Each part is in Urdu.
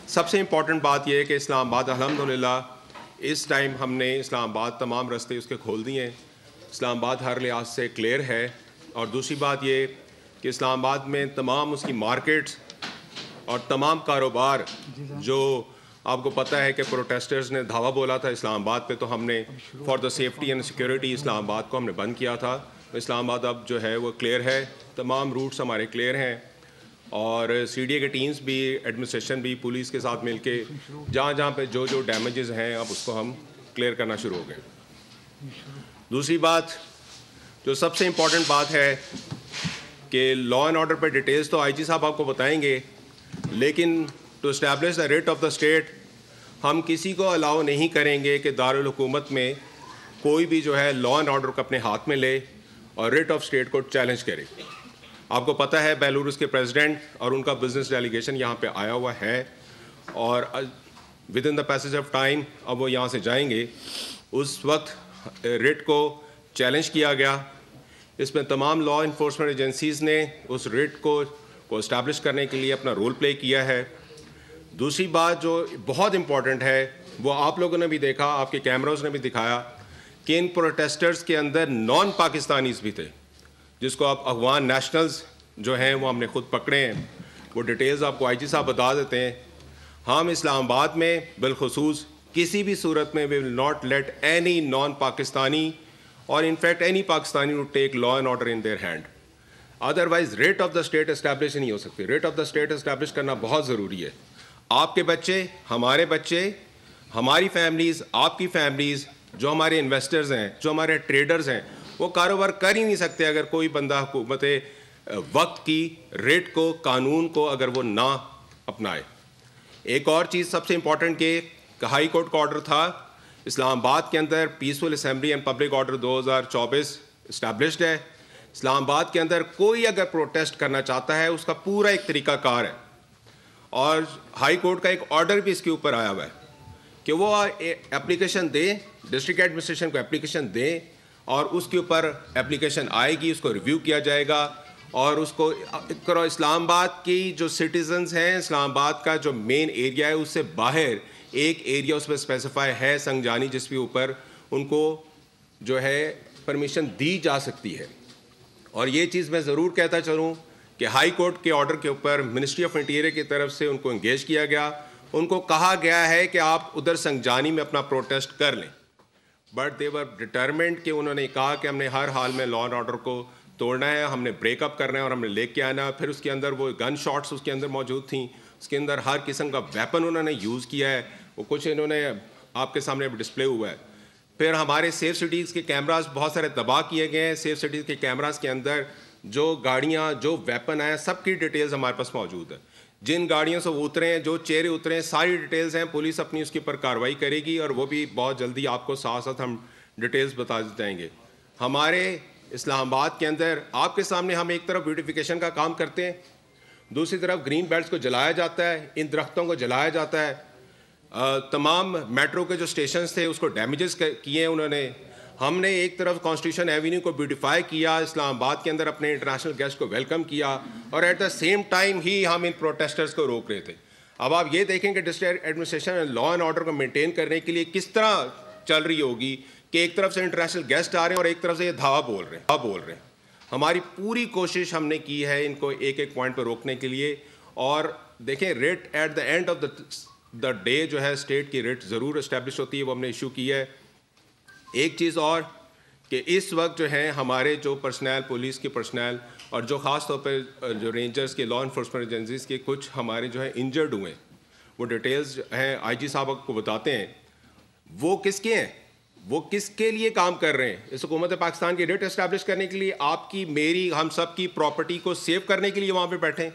سب سے امپورٹنٹ بات یہ ہے کہ اسلام آباد الحمدللہ اس ٹائم ہم نے اسلام آباد تمام راستے اس کے کھول دیے ہیں. اسلام آباد ہر لحاظ سے کلیئر ہے. اور دوسری بات یہ کہ اسلام آباد میں تمام اس کی مارکیٹس اور تمام کاروبار جو آپ کو پتہ ہے کہ پروٹیسٹرز نے دھاوا بولا تھا اسلام آباد پہ، تو ہم نے for the safety and security Islamabad کو ہم نے بند کیا تھا. اسلام آباد اب جو ہے وہ کلیئر ہے، تمام روٹس ہمارے کلیئر ہیں. اور سی ڈی اے کے ٹیمز بھی، ایڈمنسٹریشن بھی پولیس کے ساتھ مل کے جہاں جہاں پہ جو ڈیمیجز ہیں اب اس کو ہم کلیئر کرنا شروع ہو گئے. دوسری بات جو سب سے امپورٹنٹ بات ہے کہ لا اینڈ آرڈر پہ ڈیٹیلز تو آئی جی صاحب آپ کو بتائیں گے، لیکن to establish the rate of the state ہم کسی کو الاؤ نہیں کریں گے کہ دارالحکومت میں کوئی بھی جو ہے لا اینڈ آرڈر کو اپنے ہاتھ میں لے اور ریٹ آف اسٹیٹ کو چیلنج کرے. آپ کو پتہ ہے بیلاروس کے پریزیڈنٹ اور ان کا بزنس ڈیلیگیشن یہاں پہ آیا ہوا ہے، اور with in the passage of time اب وہ یہاں سے جائیں گے. اس وقت ریٹ کو چیلنج کیا گیا. اس میں تمام لا انفورسمنٹ ایجنسیز نے اس ریٹ کو اسٹیبلش کرنے کے لیے اپنا رول پلے کیا ہے. دوسری بات جو بہت امپورٹنٹ ہے وہ آپ لوگوں نے بھی دیکھا، آپ کے کیمراز نے بھی دکھایا کہ ان پروٹیسٹرز کے اندر نان پاکستانیز بھی تھے، جس کو آپ افغان نیشنلز جو ہیں وہ ہم نے خود پکڑے ہیں. وہ ڈیٹیلز آپ کو آئی جی صاحب بتا دیتے ہیں. ہم اسلام آباد میں بالخصوص کسی بھی صورت میں we will not let any non Pakistani اور in fact any Pakistani to take law and order in their hand. Otherwise writ of the state establish نہیں ہو سکتی. Writ of the state establish کرنا بہت ضروری ہے. آپ کے بچے، ہمارے بچے، ہماری فیملیز، آپ کی فیملیز، جو ہمارے انویسٹرز ہیں، جو ہمارے ٹریڈرز ہیں، وہ کاروبار کر ہی نہیں سکتے اگر کوئی بندہ حکومت وقت کی ریٹ کو، قانون کو اگر وہ نہ اپنائے. ایک اور چیز سب سے امپورٹنٹ کہ ہائی کورٹ کا آرڈر تھا اسلام آباد کے اندر peaceful assembly and public order 2024 established ہے. اسلام آباد کے اندر کوئی اگر پروٹیسٹ کرنا چاہتا ہے اس کا پورا ایک طریقہ کار ہے، اور ہائی کورٹ کا ایک آرڈر بھی اس کے اوپر آیا ہوا ہے کہ وہ اپلیکیشن دیں، ڈسٹرکٹ ایڈمنسٹریشن کو اپلیکیشن دیں، اور اس کے اوپر اپلیکیشن آئے گی، اس کو ریویو کیا جائے گا، اور اس کو اسلام آباد کی جو سٹیزنز ہیں، اسلام آباد کا جو مین ایریا ہے اس سے باہر ایک ایریا اس میں اسپیسیفائی ہے سنگجانی، جس کے اوپر ان کو جو ہے پرمیشن دی جا سکتی ہے. اور یہ چیز میں ضرور کہتا چلوں کہ ہائی کورٹ کے آرڈر کے اوپر منسٹری آف انٹیریئر کی طرف سے ان کو انگیج کیا گیا. ان کو کہا گیا ہے کہ آپ ادھر سنگجانی میں اپنا پروٹیسٹ کر لیں، بٹ دے ور ڈٹرمنڈ کہ انہوں نے کہا کہ ہم نے ہر حال میں لا اینڈ آرڈر کو توڑنا ہے، ہم نے بریک اپ کرنا ہے اور ہم نے لے کے آنا. پھر اس کے اندر وہ گن شاٹس اس کے اندر موجود تھیں، اس کے اندر ہر قسم کا ویپن انہوں نے یوز کیا ہے. وہ کچھ انہوں نے آپ کے سامنے ڈسپلے ہوا ہے. پھر ہمارے سیف سٹیز کے کیمراز بہت سارے تباہ کیے گئے ہیں. سیف سٹیز کے کیمراز کے اندر جو گاڑیاں، جو ویپن آئے، سب کی ڈیٹیلز ہمارے پاس موجود ہے. جن گاڑیوں سے وہ اترے ہیں، جو چہرے اترے ہیں، ساری ڈیٹیلز ہیں. پولیس اپنی اس کے اوپر کارروائی کرے گی، اور وہ بھی بہت جلدی آپ کو ساتھ ساتھ ہم ڈیٹیلز بتا جائیں گے. ہمارے اسلام آباد کے اندر آپ کے سامنے ہم ایک طرف بیوٹیفیکیشن کا کام کرتے ہیں، دوسری طرف گرین بیلٹس کو جلایا جاتا ہے، ان درختوں کو جلایا جاتا ہے. تمام میٹرو کے جو اسٹیشنز تھے اس کو ڈیمیجز کیے ہیں انہوں نے. ہم نے ایک طرف کانسٹیٹیوشن ایوینیو کو بیوٹیفائی کیا، اسلام آباد کے اندر اپنے انٹرنیشنل گیسٹ کو ویلکم کیا، اور ایٹ دا سیم ٹائم ہی ہم ان پروٹیسٹرز کو روک رہے تھے. اب آپ یہ دیکھیں کہ district administration law and order کو مینٹین کرنے کے لیے کس طرح چل رہی ہوگی کہ ایک طرف سے انٹرنیشنل گیسٹ آ رہے ہیں اور ایک طرف سے یہ دھاوا بول رہے ہیں. ہماری پوری کوشش ہم نے کی ہے ان کو ایک ایک پوائنٹ پہ روکنے کے لیے. اور دیکھیں rate at the end of the day جو ہے اسٹیٹ کی ریٹ ضرور اسٹیبلش ہوتی ہے، وہ ہم نے ایشو کی ہے. ایک چیز اور کہ اس وقت جو ہے ہمارے جو پرسنل، پولیس کے پرسنل، اور جو خاص طور پہ جو رینجرز کے، لا انفورسمنٹ ایجنسیز کے کچھ ہمارے جو ہے انجرڈ ہوئے ہیں، وہ ڈیٹیلز ہیں آئی جی صاحب کو بتاتے ہیں. وہ کس کے ہیں، وہ کس کے لیے کام کر رہے ہیں؟ اس حکومت پاکستان کی ریٹ اسٹیبلش کرنے کے لیے، آپ کی، میری، ہم سب کی پراپرٹی کو سیو کرنے کے لیے وہاں پہ بیٹھے ہیں.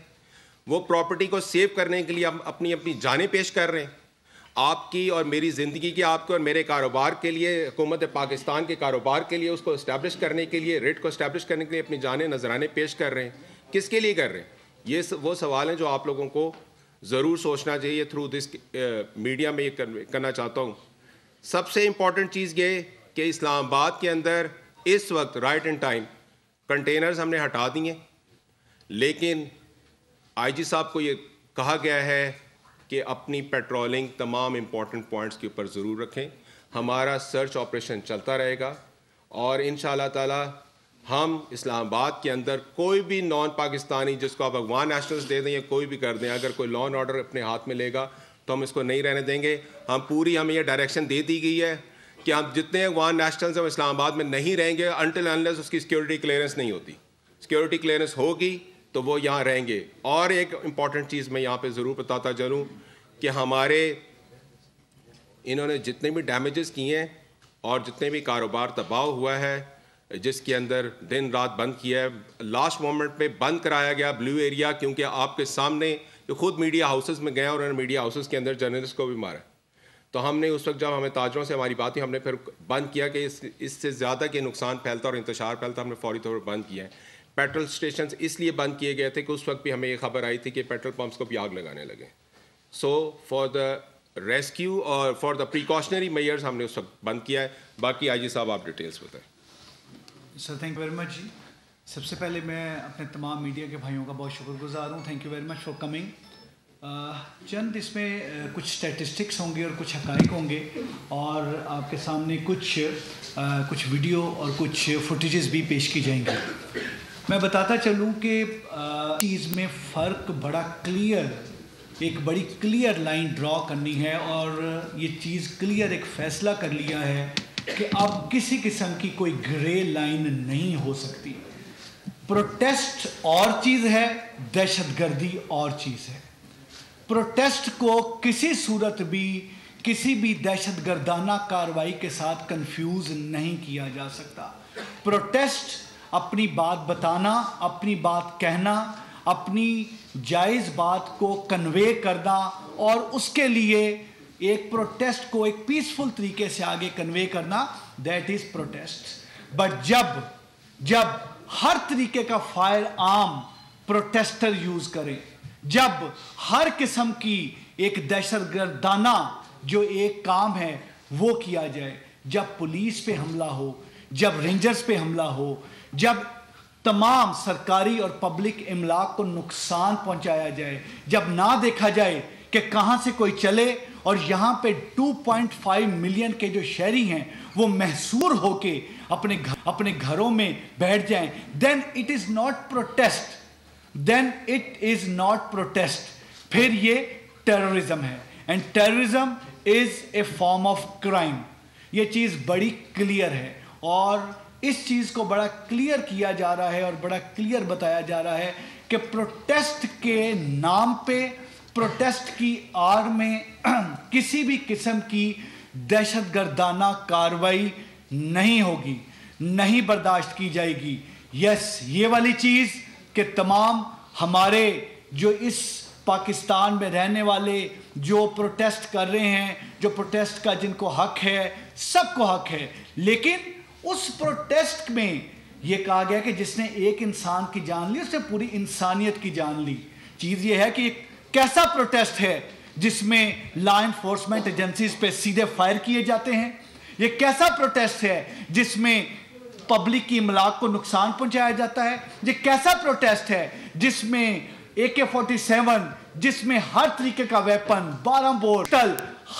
وہ پراپرٹی کو سیو کرنے کے لیے ہم اپنی جانیں پیش کر رہے ہیں. آپ کی اور میری زندگی کی، آپ کے اور میرے کاروبار کے لیے، حکومت پاکستان کے کاروبار کے لیے، اس کو اسٹیبلش کرنے کے لیے، ریٹ کو اسٹیبلش کرنے کے لیے اپنی جانیں، نذرانے پیش کر رہے ہیں. کس کے لیے کر رہے ہیں؟ یہ وہ سوال ہیں جو آپ لوگوں کو ضرور سوچنا چاہیے. تھرو دس میڈیا میں یہ کرنا چاہتا ہوں. سب سے امپورٹنٹ چیز یہ کہ اسلام آباد کے اندر اس وقت رائٹ ان ٹائم کنٹینرز ہم نے ہٹا دیے، لیکن آئی جی صاحب کو یہ کہا گیا ہے کہ اپنی پیٹرولنگ تمام امپورٹنٹ پوائنٹس کے اوپر ضرور رکھیں. ہمارا سرچ آپریشن چلتا رہے گا اور انشاءاللہ تعالی ہم اسلام آباد کے اندر کوئی بھی نان پاکستانی جس کو آپ افغان نیشنلز دے دیں یا کوئی بھی کر دیں, اگر کوئی لا اینڈ آرڈر اپنے ہاتھ میں لے گا تو ہم اس کو نہیں رہنے دیں گے. ہمیں یہ ڈائریکشن دے دی گئی ہے کہ ہم جتنے افغان نیشنلز ہیں وہ اسلام آباد میں نہیں رہیں گے انٹل انلیس اس کی سیکورٹی کلیئرنس نہیں ہوتی. سیکورٹی کلیئرنس ہوگی تو وہ یہاں رہیں گے. اور ایک امپورٹنٹ چیز میں یہاں پہ ضرور بتاتا چلوں کہ ہمارے انہوں نے جتنے بھی ڈیمیجز کیے ہیں اور جتنے بھی کاروبار تباہ ہوا ہے جس کے اندر دن رات بند کیا ہے, لاسٹ مومنٹ پہ بند کرایا گیا بلیو ایریا, کیونکہ آپ کے سامنے خود میڈیا ہاؤسز میں گئے اور انہوں نے میڈیا ہاؤسز کے اندر جرنلسٹ کو بھی مارا. تو ہم نے اس وقت جب ہمیں تاجروں سے ہماری بات ہوئی ہم نے پھر بند کیا کہ اس سے زیادہ کہ نقصان پھیلتا اور انتشار پھیلتا, ہم نے فوری طور پر بند کیا ہے. پیٹرول اسٹیشنز اس لیے بند کیے گئے تھے کہ اس وقت بھی ہمیں یہ خبر آئی تھی کہ پیٹرول پمپس کو بھی آگ لگانے لگے. سو فار دا ریسکیو اور فار دا پریکاشنری میئرز ہم نے اس وقت بند کیا ہے. باقی آئی جی صاحب آپ ڈیٹیلس بتائیں. Sir thank you very much جی. سب سے پہلے میں اپنے تمام میڈیا کے بھائیوں کا بہت شکر گزار ہوں. Thank you very much for coming. چند اس میں کچھ اسٹیٹسٹکس ہوں گے اور کچھ حقائق ہوں گے اور آپ کے سامنے کچھ ویڈیو اور کچھ فوٹیجز بھی پیش کی جائیں گی. میں بتاتا چلوں کہ چیز میں فرق بڑا کلیئر, ایک بڑی کلیئر لائن ڈرا کرنی ہے اور یہ چیز کلیئر ایک فیصلہ کر لیا ہے کہ اب کسی قسم کی کوئی گرے لائن نہیں ہو سکتی. پروٹیسٹ اور چیز ہے, دہشت گردی اور چیز ہے. پروٹیسٹ کو کسی صورت بھی کسی بھی دہشت گردانہ کارروائی کے ساتھ کنفیوز نہیں کیا جا سکتا. پروٹیسٹ اپنی بات بتانا, اپنی بات کہنا, اپنی جائز بات کو کنوے کرنا اور اس کے لیے ایک پروٹیسٹ کو ایک پیسفل طریقے سے آگے کنوے کرنا, دیٹ از پروٹیسٹ. بٹ جب ہر طریقے کا فائر آرم پروٹیسٹر یوز کرے, جب ہر قسم کی ایک دہشت گردانہ جو ایک کام ہے وہ کیا جائے, جب پولیس پہ حملہ ہو, جب رینجرز پہ حملہ ہو, جب تمام سرکاری اور پبلک املاک کو نقصان پہنچایا جائے, جب نہ دیکھا جائے کہ کہاں سے کوئی چلے اور یہاں پہ 2.5 ملین کے جو شہری ہیں وہ محصور ہو کے اپنے گھروں میں بیٹھ جائیں, then it is not protest. پھر یہ ٹیررزم ہے and terrorism is a form of crime. یہ چیز بڑی کلیئر ہے اور اس چیز کو بڑا کلیئر کیا جا رہا ہے اور بڑا کلیئر بتایا جا رہا ہے کہ پروٹیسٹ کے نام پہ, پروٹیسٹ کی آڑ میں کسی بھی قسم کی دہشت گردانہ کارروائی نہیں ہوگی, نہیں برداشت کی جائے گی. یس, یہ والی چیز کہ تمام ہمارے جو اس پاکستان میں رہنے والے جو پروٹیسٹ کر رہے ہیں, جو پروٹیسٹ کا جن کو حق ہے, سب کو حق ہے, لیکن اس پروٹیسٹ میں یہ کہا گیا کہ جس نے ایک انسان کی جان لی اس نے پوری انسانیت کی جان لی. چیز یہ ہے کہ یہ کیسا پروٹیسٹ ہے جس میں لا انفورسمنٹ ایجنسیز پہ سیدھے فائر کیے جاتے ہیں؟ یہ کیسا پروٹیسٹ ہے جس میں پبلک کی املاک کو نقصان پہنچایا جاتا ہے؟ یہ کیسا پروٹیسٹ ہے جس میں AK-47, جس میں ہر طریقے کا ویپن, 12 بور,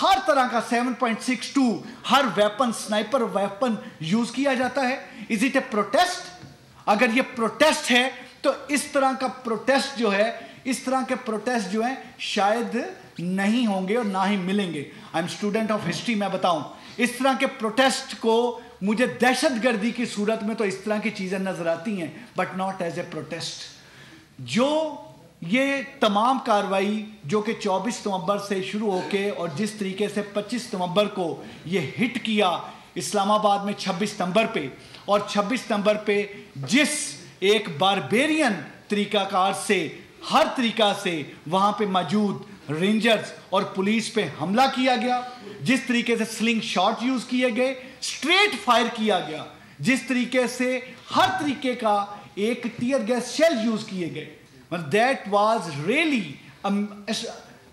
ہر طرح کا 7.62 ہر ویپن, سنائپر ویپن یوز کیا جاتا ہے؟ Is it a protest? اگر یہ پروٹیسٹ ہے تو اس طرح کا پروٹیسٹ جو ہے, اس طرح کے پروٹیسٹ جو ہیں شاید نہیں ہوں گے اور نہ ہی ملیں گے. I am student of history, میں بتاؤں اس طرح کے پروٹیسٹ کو مجھے دہشت گردی کی صورت میں تو اس طرح کی چیزیں نظر آتی ہیں, but not as a protest. جو یہ تمام کارروائی جو کہ 24 نومبر سے شروع ہو کے اور جس طریقے سے 25 نومبر کو یہ ہٹ کیا اسلام آباد میں 26 نومبر پہ, اور 26 نومبر پہ جس ایک باربیرین طریقہ کار سے ہر طریقہ سے وہاں پہ موجود رینجرز اور پولیس پہ حملہ کیا گیا, جس طریقے سے سلنگ شاٹ یوز کیے گئے, اسٹریٹ فائر کیا گیا, جس طریقے سے ہر طریقے کا ایک ٹیئر گیس شیل یوز کیے گئے, دیٹ واز ریئلی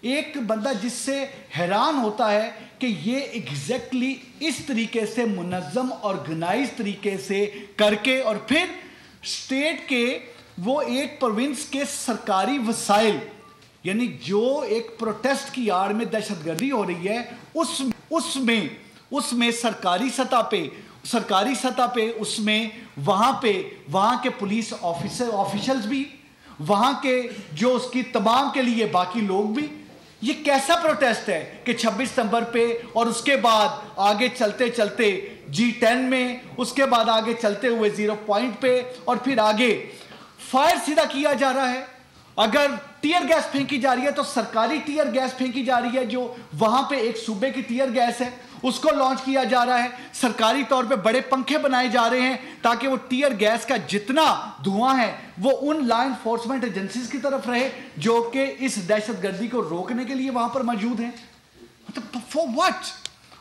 ایک بندہ جس سے حیران ہوتا ہے کہ یہ ایگزیکٹلی اس طریقے سے منظم آرگنائز طریقے سے کر کے اور پھر اسٹیٹ کے وہ ایک پروونس کے سرکاری وسائل, یعنی جو ایک پروٹیسٹ کی آڑ میں دہشت گردی ہو رہی ہے اس میں سرکاری سطح پہ اس میں وہاں کے پولیس آفیشلز بھی، وہاں کے جو اس کی تمام کے لیے باقی لوگ بھی. یہ کیسا پروٹیسٹ ہے کہ 26 ستمبر پہ اور اس کے بعد آگے چلتے چلتے G10 میں، اس کے بعد آگے چلتے ہوئے 0 پوائنٹ پہ، اور پھر آگے فائر سیدھا کیا جا رہا ہے. اگر ٹیئر گیس پھینکی جا رہی ہے تو سرکاری ٹیئر گیس پھینکی جا رہی ہے، جو وہاں پہ ایک صوبے کی ٹیئر گیس ہے اس کو لانچ کیا جا رہا ہے. سرکاری طور پہ بڑے پنکھے بنائے جا رہے ہیں تاکہ وہ ٹیئر گیس کا جتنا دھواں ہے وہ ان لا انفورسمنٹ ایجنسیز کی طرف رہے جو کہ اس دہشت گردی کو روکنے کے لیے وہاں پر موجود ہیں. For what?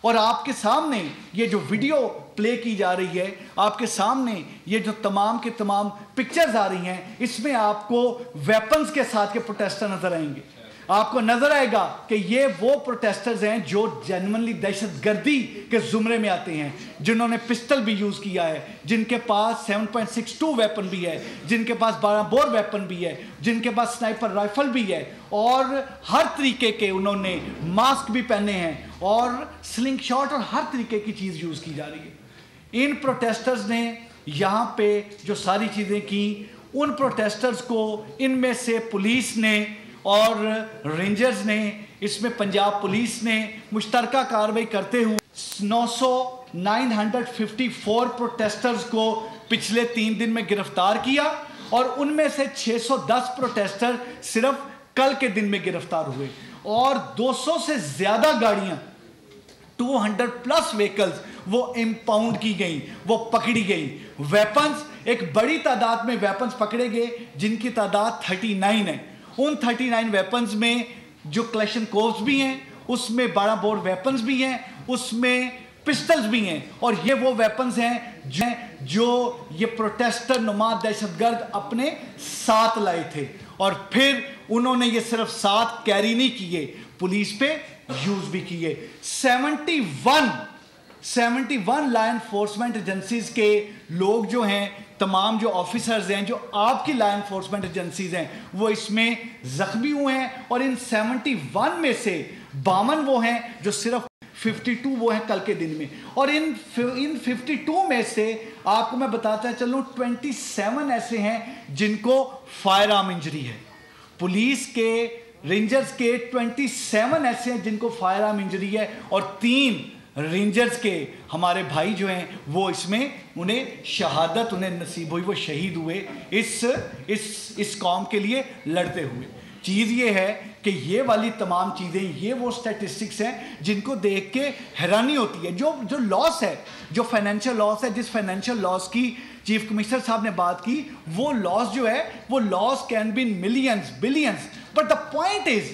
اور آپ کے سامنے یہ جو ویڈیو پلے کی جا رہی ہے، آپ کے سامنے یہ جو تمام کے تمام پکچرز آ رہی ہیں، اس میں آپ کو ویپنز کے ساتھ کے پروٹیسٹر نظر آئیں گے. آپ کو نظر آئے گا کہ یہ وہ پروٹیسٹرز ہیں جو جینوئنلی دہشت گردی کے زمرے میں آتے ہیں، جنہوں نے پسٹل بھی یوز کیا ہے، جن کے پاس 7.62 ویپن بھی ہے، جن کے پاس 12 بور ویپن بھی ہے، جن کے پاس سنائپر رائفل بھی ہے، اور ہر طریقے کے انہوں نے ماسک بھی پہنے ہیں اور سلنگ شاٹ اور ہر طریقے کی چیز یوز کی جا رہی ہے. ان پروٹیسٹرز نے یہاں پہ جو ساری چیزیں کی، ان پروٹیسٹرز کو ان میں سے پولیس نے اور رینجرز نے، اس میں پنجاب پولیس نے مشترکہ کارروائی کرتے ہوئے 954 پروٹیسٹرز کو پچھلے 3 دن میں گرفتار کیا، اور ان میں سے 610 پروٹیسٹر صرف کل کے دن میں گرفتار ہوئے، اور 200 سے زیادہ گاڑیاں 200+ ویکلز وہ امپاؤنڈ کی گئیں، وہ پکڑی گئیں. ویپنز، ایک بڑی تعداد میں ویپنز پکڑے گئے جن کی تعداد 39 ہے. ان 39 ویپنز میں جو کلیشن کووز بھی ہیں، اس میں 12 بور ویپنز بھی ہیں، اس میں پسٹلز بھی ہیں، اور یہ وہ ویپنز ہیں جو یہ پروٹیسٹر نما دہشت گرد اپنے ساتھ لائے تھے، اور پھر انہوں نے یہ صرف ساتھ کیری نہیں کیے، پولیس پہ یوز بھی کیے. 71 لا انفورسمنٹ ایجنسیز کے لوگ جو ہیں، تمام جو آفیسرز ہیں جو آپ کی لا انفورسمنٹ ایجنسیز ہیں، وہ اس میں زخمی ہوئے ہیں، اور ان 71 میں سے 52 وہ ہیں جو صرف 52 وہ ہیں کل کے دن میں، اور ان 52 میں سے آپ کو میں بتاتا چلوں 27 ایسے ہیں جن کو فائر آرم انجری ہے. پولیس کے، رینجرز کے 27 ایسے ہیں جن کو فائر آرم انجری ہے، اور 3 رینجرز کے ہمارے بھائی جو ہیں وہ اس میں انہیں شہادت انہیں نصیب ہوئی، وہ شہید ہوئے اس قوم کے لیے لڑتے ہوئے. چیز یہ ہے کہ یہ والی تمام چیزیں، یہ وہ سٹیٹسٹکس ہیں جن کو دیکھ کے حیرانی ہوتی ہے. جو لاس ہے، جو فائنینشیل لاس ہے، جس فائنینشیل لاس کی چیف کمشنر صاحب نے بات کی، وہ لاس جو ہے، وہ loss can be in millions, billions. But the point is,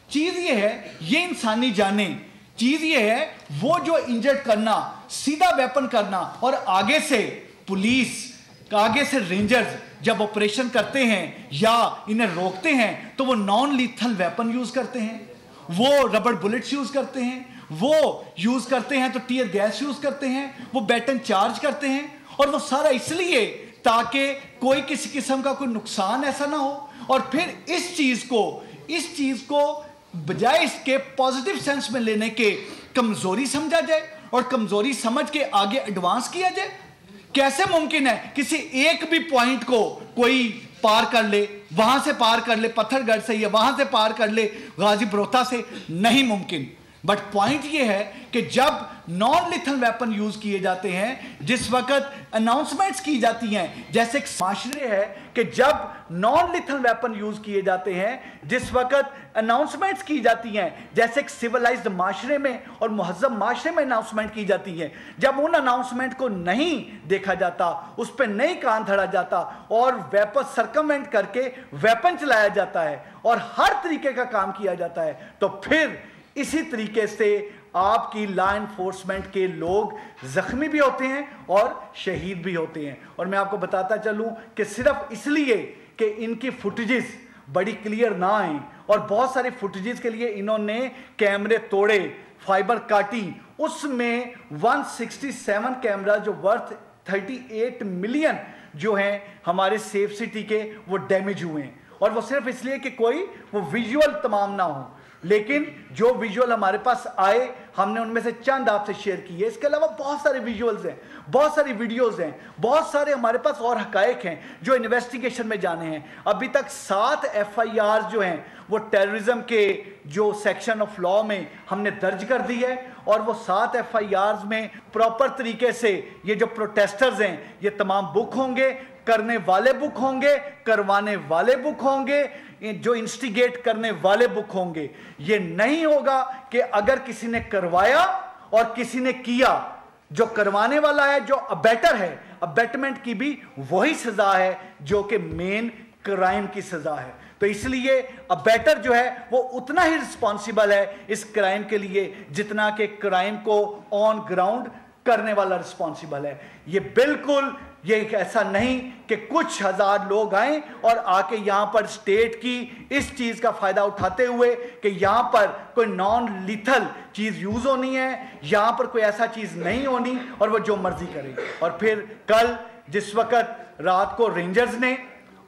چیز یہ ہے، یہ انسانی جانیں، چیز یہ ہے وہ جو انجرڈ کرنا، سیدھا ویپن کرنا، اور آگے سے پولیس، آگے سے رینجرز جب آپریشن کرتے ہیں یا انہیں روکتے ہیں تو وہ نان لیتھل ویپن یوز کرتے ہیں، وہ ربڑ بلٹس یوز کرتے ہیں، وہ یوز کرتے ہیں تو ٹیئر گیس یوز کرتے ہیں، وہ بیٹن چارج کرتے ہیں، اور وہ سارا اس لیے تاکہ کوئی کسی قسم کا کوئی نقصان ایسا نہ ہو. اور پھر اس چیز کو بجائے اس کے پازیٹیو سینس میں لینے کے کمزوری سمجھا جائے اور کمزوری سمجھ کے آگے ایڈوانس کیا جائے. کیسے ممکن ہے کسی ایک بھی پوائنٹ کو کوئی پار کر لے، وہاں سے پار کر لے پتھر گڑھ سے، یا وہاں سے پار کر لے غازی بروتا سے؟ نہیں ممکن. بٹ پوائنٹ یہ ہے کہ جب نان لیتھل ویپن یوز کیے جاتے ہیں، جس وقت اناؤنسمنٹس کی جاتی ہیں، جیسے ایک معاشرے ہے کہ جب نان لیتھل ویپن یوز کیے جاتے ہیں، جس وقت اناؤنسمنٹس کی جاتی ہیں، جیسے ایک سیولائزڈ معاشرے میں اور مہذب معاشرے میں اناؤنسمنٹ کی جاتی ہیں، جب ان اناؤنسمنٹ کو نہیں دیکھا جاتا، اس پہ نہیں کان دھڑا جاتا، اور ویپن سرکموینٹ کر کے ویپن چلایا جاتا ہے اور ہر طریقے کا کام کیا جاتا ہے، تو پھر اسی طریقے سے آپ کی لا انفورسمنٹ کے لوگ زخمی بھی ہوتے ہیں اور شہید بھی ہوتے ہیں. اور میں آپ کو بتاتا چلوں کہ صرف اس لیے کہ ان کی فوٹیجز بڑی کلیئر نہ آئیں، اور بہت ساری فوٹیجز کے لیے انہوں نے کیمرے توڑے، فائبر کاٹی، اس میں 167 کیمرہ جو ورتھ 38 ملین جو ہیں ہمارے سیف سٹی کے، وہ ڈیمیج ہوئے ہیں. اور وہ صرف اس لیے کہ کوئی وہ ویژول تمام نہ ہو، لیکن جو ویژول ہمارے پاس آئے ہم نے ان میں سے چند آپ سے شیئر کیے. اس کے علاوہ بہت سارے ویژولز ہیں، بہت ساری ویڈیوز ہیں، بہت سارے ہمارے پاس اور حقائق ہیں جو انویسٹیگیشن میں جانے ہیں. ابھی تک 7 FIR جو ہیں وہ ٹیررزم کے جو سیکشن آف لا میں ہم نے درج کر دی ہے، اور وہ 7 FIRs میں پراپر طریقے سے یہ جو پروٹیسٹرز ہیں یہ تمام بک ہوں گے، کرنے والے بک ہوں گے، کروانے والے بک ہوں گے، جو انسٹیگیٹ کرنے والے بک ہوں گے. یہ نہیں ہوگا کہ اگر کسی نے کروایا اور کسی نے کیا، جو کروانے والا ہے، جو ابیٹر ہے، ابیٹمنٹ کی بھی وہی سزا ہے جو کہ مین کرائم کی سزا ہے. تو اس لیے ابیٹر جو ہے وہ اتنا ہی رسپانسیبل ہے اس کرائم کے لیے جتنا کہ کرائم کو آن گراؤنڈ کرنے والا رسپانسیبل ہے. یہ بالکل یہ ایسا نہیں کہ کچھ ہزار لوگ آئیں اور آ کے یہاں پر اسٹیٹ کی اس چیز کا فائدہ اٹھاتے ہوئے کہ یہاں پر کوئی نان لیتھل چیز یوز ہونی ہے، یہاں پر کوئی ایسا چیز نہیں ہونی اور وہ جو مرضی کرے. اور پھر کل جس وقت رات کو رینجرز نے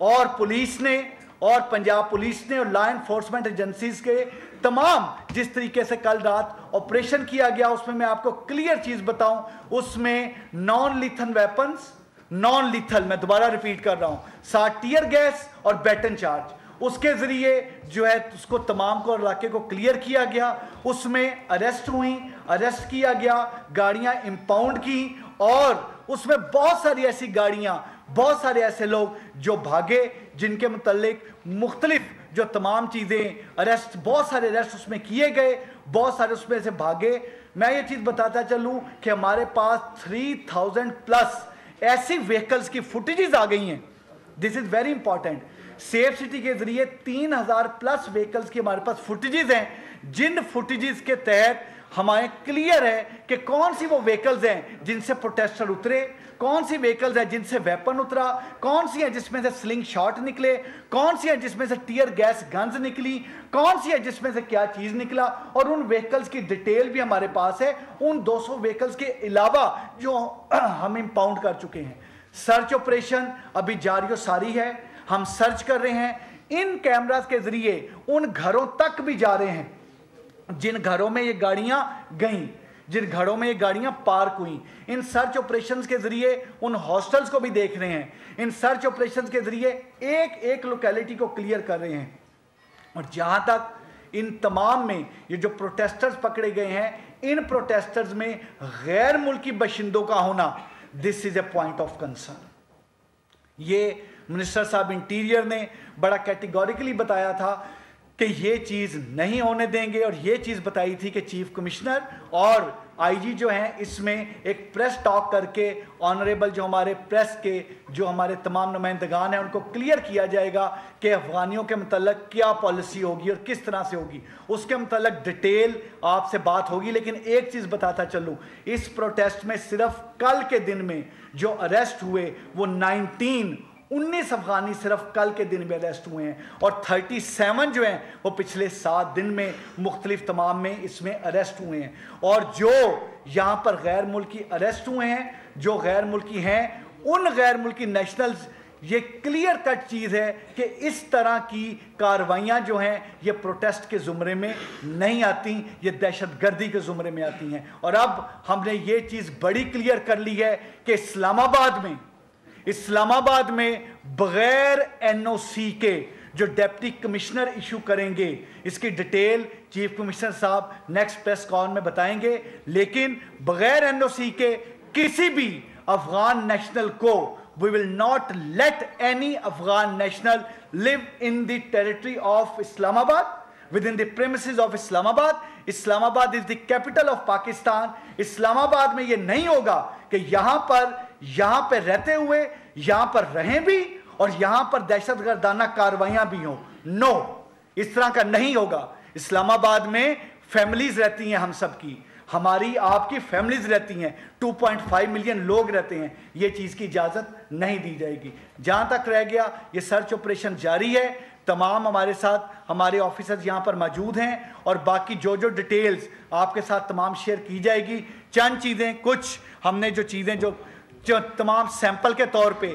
اور پولیس نے اور پنجاب پولیس نے اور لا انفورسمنٹ ایجنسیز کے تمام جس طریقے سے کل رات آپریشن کیا گیا، اس میں میں آپ کو کلیئر چیز بتاؤں، اس میں naan lethal weapons, naan lethal, میں دوبارہ ریپیٹ کر رہا ہوں، 7 ٹیئر گیس اور بیٹن چارج، اس کے ذریعے جو ہے اس کو تمام کو علاقے کو کلیئر کیا گیا. اس میں اریسٹ ہوئیں، اریسٹ کیا گیا، گاڑیاں امپاؤنڈ کی، اور اس میں بہت ساری ایسی گاڑیاں، بہت سارے ایسے لوگ جو بھاگے جن کے متعلق مختلف جو تمام چیزیں اریسٹ، بہت سارے اریسٹ اس میں کیے گئے، بہت سارے اس میں سے بھاگے. میں یہ چیز بتاتا چلوں کہ ہمارے پاس 3000 پلس ایسی ویکلز کی فوٹیجز آ گئی ہیں. This is very important. Safe city کے ذریعے 3000 پلس ویکلز کی ہمارے پاس فوٹیجز ہیں، جن فوٹیجز کے تحت ہمیں کلیئر ہے کہ کون سی وہ ویکلز ہیں جن سے پروٹیسٹر اترے، کون سی ویکلز ہیں جن سے ویپن اترا، کون سی ہیں جس میں سے سلنگ شاٹ نکلے، کون سی ہیں جس میں سے ٹیئر گیس گنز نکلی، کون سی ہے جس میں سے کیا چیز نکلا. اور ان ویکلز کی ڈیٹیل بھی ہمارے پاس ہے، ان 200 ویکلز کے علاوہ جو ہم امپاؤنڈ کر چکے ہیں. سرچ آپریشن ابھی جاری و ساری ہے، ہم سرچ کر رہے ہیں. ان کیمراز کے ذریعے ان گھروں تک بھی جا رہے ہیں جن گھروں میں یہ گاڑیاں گئیں، جن گھروں میں یہ گاڑیاں پارک ہوئیں. ان سرچ آپریشنز کے ذریعے ان ہاسٹلز کو بھی دیکھ رہے ہیں. ان سرچ آپریشنز کے ذریعے ایک ایک لوکیلٹی کو کلیئر کر رہے ہیں. اور جہاں تک ان تمام میں یہ جو پروٹیسٹرز پکڑے گئے ہیں، ان پروٹیسٹرز میں غیر ملکی باشندوں کا ہونا، دس از اے پوائنٹ آف کنسرن. یہ منسٹر صاحب انٹیریئر نے بڑا کیٹیگوریکلی بتایا تھا کہ یہ چیز نہیں ہونے دیں گے، اور یہ چیز بتائی تھی کہ چیف کمشنر اور IG جو ہیں اس میں ایک پریس ٹاک کر کے آنریبل جو ہمارے پریس کے جو ہمارے تمام نمائندگان ہیں ان کو کلیئر کیا جائے گا کہ افغانیوں کے متعلق کیا پالیسی ہوگی اور کس طرح سے ہوگی. اس کے متعلق ڈیٹیل آپ سے بات ہوگی. لیکن ایک چیز بتاتا چلوں، اس پروٹیسٹ میں صرف کل کے دن میں جو اریسٹ ہوئے وہ 19 افغانی صرف کل کے دن میں اریسٹ ہوئے ہیں، اور 37 جو ہیں وہ پچھلے 7 دن میں مختلف تمام میں اس میں اریسٹ ہوئے ہیں. اور جو یہاں پر غیر ملکی اریسٹ ہوئے ہیں، جو غیر ملکی ہیں، ان غیر ملکی نیشنلز، یہ کلیئر کٹ چیز ہے کہ اس طرح کی کاروائیاں جو ہیں یہ پروٹیسٹ کے زمرے میں نہیں آتی، یہ دہشت گردی کے زمرے میں آتی ہیں. اور اب ہم نے یہ چیز بڑی کلیئر کر لی ہے کہ اسلام آباد میں بغیر NOC کے جو ڈیپٹی کمشنر ایشو کریں گے، اس کی ڈیٹیل چیف کمشنر صاحب نیکسٹ پریس کال میں بتائیں گے، لیکن بغیر NOC کے کسی بھی افغان نیشنل کو we will not let any Afghan national live in the territory of Islamabad, within the premises of Islamabad. Islamabad is the capital of Pakistan. اسلام آباد میں یہ نہیں ہوگا کہ یہاں پہ رہتے ہوئے یہاں پر رہیں بھی اور یہاں پر دہشت گردانہ کاروائیاں بھی ہوں. نو، اس طرح کا نہیں ہوگا. اسلام آباد میں فیملیز رہتی ہیں، ہم سب کی، ہماری آپ کی فیملیز رہتی ہیں، 2.5 ملین لوگ رہتے ہیں. یہ چیز کی اجازت نہیں دی جائے گی. جہاں تک رہ گیا یہ سرچ آپریشن جاری ہے. تمام ہمارے ساتھ ہمارے آفیسرز یہاں پر موجود ہیں، اور باقی جو ڈیٹیلز آپ کے ساتھ تمام شیئر کی جائے گی. چند چیزیں، کچھ ہم نے جو چیزیں جو تمام سیمپل کے طور پہ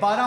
12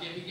KPK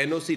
NOC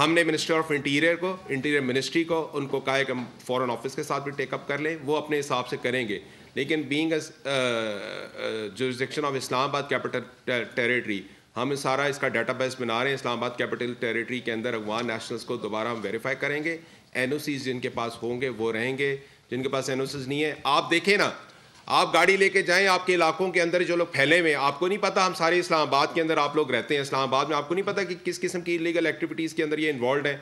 ہم نے منسٹر آف انٹیریئر کو, انٹیریئر منسٹری کو, ان کو کہا ہے کہ ہم فورن آفس کے ساتھ بھی ٹیک اپ کر لیں, وہ اپنے حساب سے کریں گے. لیکن بینگ جورسڈکشن آف اسلام آباد کیپٹل ٹیریٹری, ہم سارا اس کا ڈیٹا بیس بنا رہے ہیں. اسلام آباد کیپٹل ٹیریٹری کے اندر افغان نیشنلز کو دوبارہ ہم ویریفائی کریں گے. این او سیز جن کے پاس ہوں گے وہ رہیں گے, جن کے پاس این او سیز نہیں ہے. آپ دیکھیں نا, آپ گاڑی لے کے جائیں, آپ کے علاقوں کے اندر جو لوگ پھیلے ہوئے ہیں, آپ کو نہیں پتا, ہم سارے اسلام آباد کے اندر آپ لوگ رہتے ہیں, اسلام آباد میں آپ کو نہیں پتا کہ کس قسم کی انلیگل ایکٹیویٹیز کے اندر یہ انوالوڈ ہیں.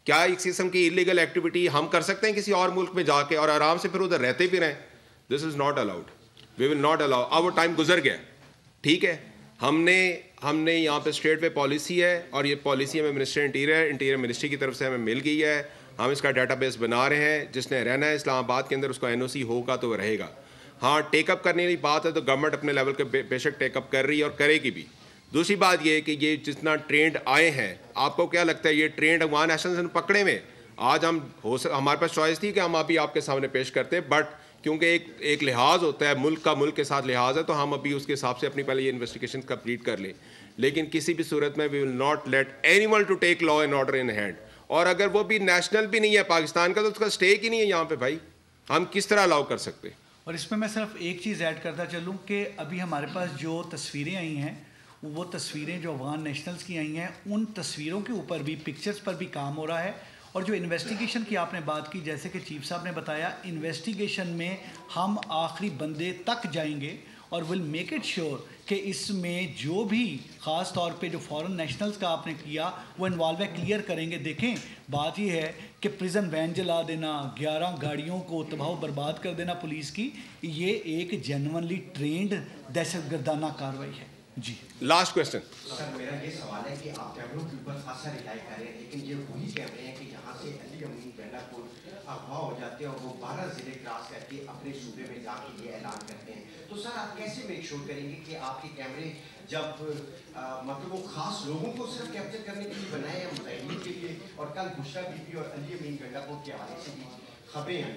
کیا اس قسم کی انلیگل ایکٹیویٹی ہم کر سکتے ہیں کسی اور ملک میں جا کے اور آرام سے پھر ادھر رہتے بھی رہیں؟ This is not allowed, we will not allow. اب وہ ٹائم گزر گیا, ٹھیک ہے. ہم نے یہاں پہ اسٹیٹ پہ پالیسی ہے, اور یہ پالیسی ہمیں منسٹر انٹیریئر منسٹری کی طرف سے ہمیں مل گئی ہے. ہم اس کا ڈیٹا بیس بنا رہے ہیں. جس نے رہنا ہے اسلام آباد کے اندر اس کو این او سی ہوگا تو وہ رہے گا. ہاں, ٹیک اپ کرنے کی بات ہے تو گورنمنٹ اپنے لیول کے بے شک ٹیک اپ کر رہی ہے اور کرے گی بھی. دوسری بات یہ ہے کہ یہ جتنا ٹرینڈ آئے ہیں, آپ کو کیا لگتا ہے یہ ٹرینڈ افغان نیشنلز پکڑے میں؟ آج ہمارے پاس چوائس تھی کہ ہم ابھی آپ کے سامنے پیش کرتے, بٹ کیونکہ ایک لحاظ ہوتا ہے, ملک کے ساتھ لحاظ ہے, تو ہم ابھی اس کے حساب سے اپنی پہلے یہ انویسٹیگیشن کمپلیٹ کر لیں. لیکن کسی بھی صورت میں we will not let any one to take law and order in hand. اور اگر وہ بھی نیشنل بھی نہیں ہے پاکستان کا تو اس کا اسٹیک ہی نہیں ہے یہاں پہ. بھائی ہم کس طرح الاؤ کر سکتے؟ اور اس میں صرف ایک چیز ایڈ کرتا چلوں کہ ابھی ہمارے پاس جو تصویریں آئی ہیں, وہ تصویریں جو افغان نیشنلز کی آئی ہیں, ان تصویروں کے اوپر بھی, پکچرز پر بھی کام ہو رہا ہے. اور جو انویسٹیگیشن کی آپ نے بات کی, جیسے کہ چیف صاحب نے بتایا, انویسٹیگیشن میں ہم آخری بندے تک جائیں گے اور ول میک اٹ شیور کہ اس میں جو بھی خاص طور پہ جو فورن نیشنلز کا آپ نے کیا وہ انوالو ہے, کلیئر کریں گے. دیکھیں بات یہ ہے کہ پریزن وین جلا دینا, 11 گاڑیوں کو تباہ و برباد کر دینا پولیس کی, یہ ایک جینونلی ٹرینڈ دہشت گردانہ کارروائی ہے. جی لاسٹ کوشچن. سر میرا یہ سوال ہے کہ آپ کیمروں کے اوپر خاصا ریلائی کر رہے ہیں, لیکن یہ وہی کیمرے ہیں کہ یہاں سے علی امین بیلا پور اغوا ہو جاتے ہیں اور وہ 12 ضلع کراس کر کے اپنے صوبے میں جا کے یہ اعلان کرتے ہیں. تو سر آپ کیسے میک شور کریں گے کہ آپ کے کیمرے جب مطلب وہ خاص لوگوں کو صرف کیپچر کرنے کے لیے بنائے ہیں, مظاہرین کے لیے, اور کل بشرا بی بی اور علی امین بیلا پور کے حوالے سے بھی خبریں ہیں,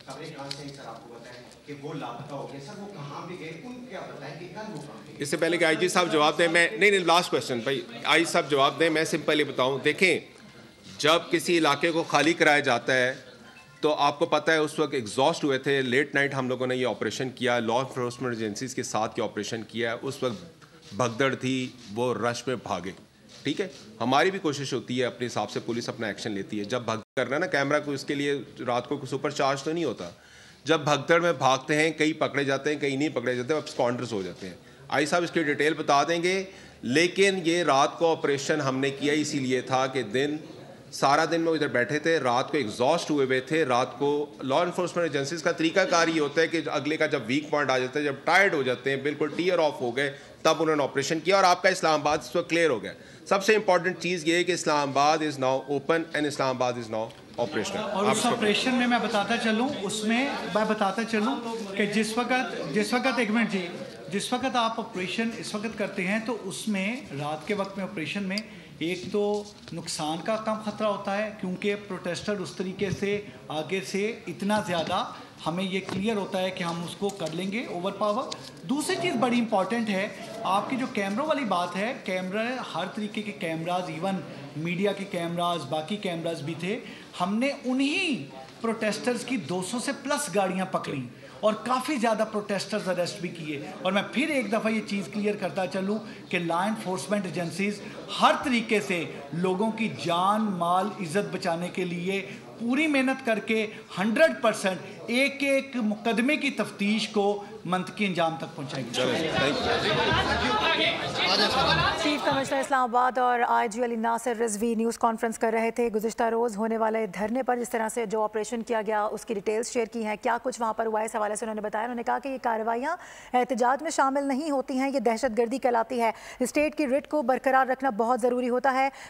خبریں کہاں سے ہیں سر آپ کو بتائیں کہ وہ لاپتہ ہو گئے, سر وہ کہاں بھی گئے, ان کیا بتائیں کہ کل وہ کہاں بھی گئے؟ اس سے پہلے کہ آئی جی صاحب جواب دیں, میں نہیں لاسٹ کوشچن بھائی آئی صاحب جواب دیں, میں سمپلی بتاؤں. دیکھیں جب کسی علاقے کو خالی کرایا جاتا ہے تو آپ کو پتہ ہے اس وقت ایگزاسٹ ہوئے تھے, لیٹ نائٹ ہم لوگوں نے یہ آپریشن کیا, لا انفورسمنٹ ایجنسیز کے ساتھ یہ آپریشن کیا. اس وقت بھگدڑ تھی, وہ رش میں بھاگے, ٹھیک ہے. ہماری بھی کوشش ہوتی ہے اپنے حساب سے, پولیس اپنا ایکشن لیتی ہے. جب بھگدڑ کرنا ہے نا کیمرہ کو, اس کے لیے رات کو سپر چارج تو نہیں ہوتا. جب بھگدڑ میں بھاگتے ہیں, کئی پکڑے جاتے ہیں, کئی نہیں پکڑے جاتے, اب اسکانڈرز ہو جاتے ہیں. آئی صاحب اس کی ڈیٹیل بتا دیں گے. لیکن یہ رات کو آپریشن ہم نے کیا اسی لیے تھا کہ سارا دن میں ادھر بیٹھے تھے, رات کو ایگزاسٹ ہوئے تھے. رات کو لا انفورسمنٹ ایجنسیز کا طریقہ کار یہ ہوتا ہے کہ اگلے کا جب ویک پوائنٹ آ جاتا ہے, جب ٹائرڈ ہو جاتے ہیں, بالکل ٹیئر آف ہو گئے, تب انہوں نے آپریشن کیا. اور آپ کا اسلام آباد اس وقت کلیئر ہو گیا. سب سے امپورٹنٹ چیز یہ ہے کہ اسلام آباد از ناؤ اوپن اینڈ اسلام آباد از ناؤ آپریشنل. اور اس آپریشن میں بتاتا چلوں کہ جس وقت ایک منٹ جی, جس وقت آپ آپریشن اس وقت کرتے ہیں تو اس میں رات کے وقت میں آپریشن میں ایک تو نقصان کا کم خطرہ ہوتا ہے, کیونکہ پروٹیسٹر اس طریقے سے آگے سے اتنا زیادہ ہمیں یہ کلیئر ہوتا ہے کہ ہم اس کو کر لیں گے اوور پاور. دوسری چیز بڑی امپورٹنٹ ہے, آپ کی جو کیمروں والی بات ہے, کیمرہ ہر طریقے کے کیمراز, ایون میڈیا کے کیمراز, باقی کیمراز بھی تھے. ہم نے انہی پروٹیسٹرز کی 200 سے پلس گاڑیاں پکڑیں اور کافی زیادہ پروٹیسٹرز اریسٹ بھی کیے. اور میں پھر ایک دفعہ یہ چیز کلیئر کرتا چلوں کہ لا انفورسمنٹ ایجنسیز ہر طریقے سے لوگوں کی جان مال عزت بچانے کے لیے پوری محنت کر کے 100% ایک ایک مقدمے کی تفتیش کو منطقی انجام تک پہنچائیں گے. چیف کمشنر اسلام آباد اور آئی جی علی ناصر رضوی نیوز کانفرنس کر رہے تھے. گزشتہ روز ہونے والے دھرنے پر جس طرح سے جو آپریشن کیا گیا اس کی ڈیٹیلز شیئر کی ہیں, کیا کچھ وہاں پر ہوا ہے اس حوالے سے انہوں نے بتایا. انہوں نے کہا کہ یہ کارروائیاں احتجاج میں شامل نہیں ہوتی ہیں, یہ دہشت گردی کہلاتی ہے. اسٹیٹ کی رٹ کو برقرار رکھنا بہت ضروری ہوتا ہے.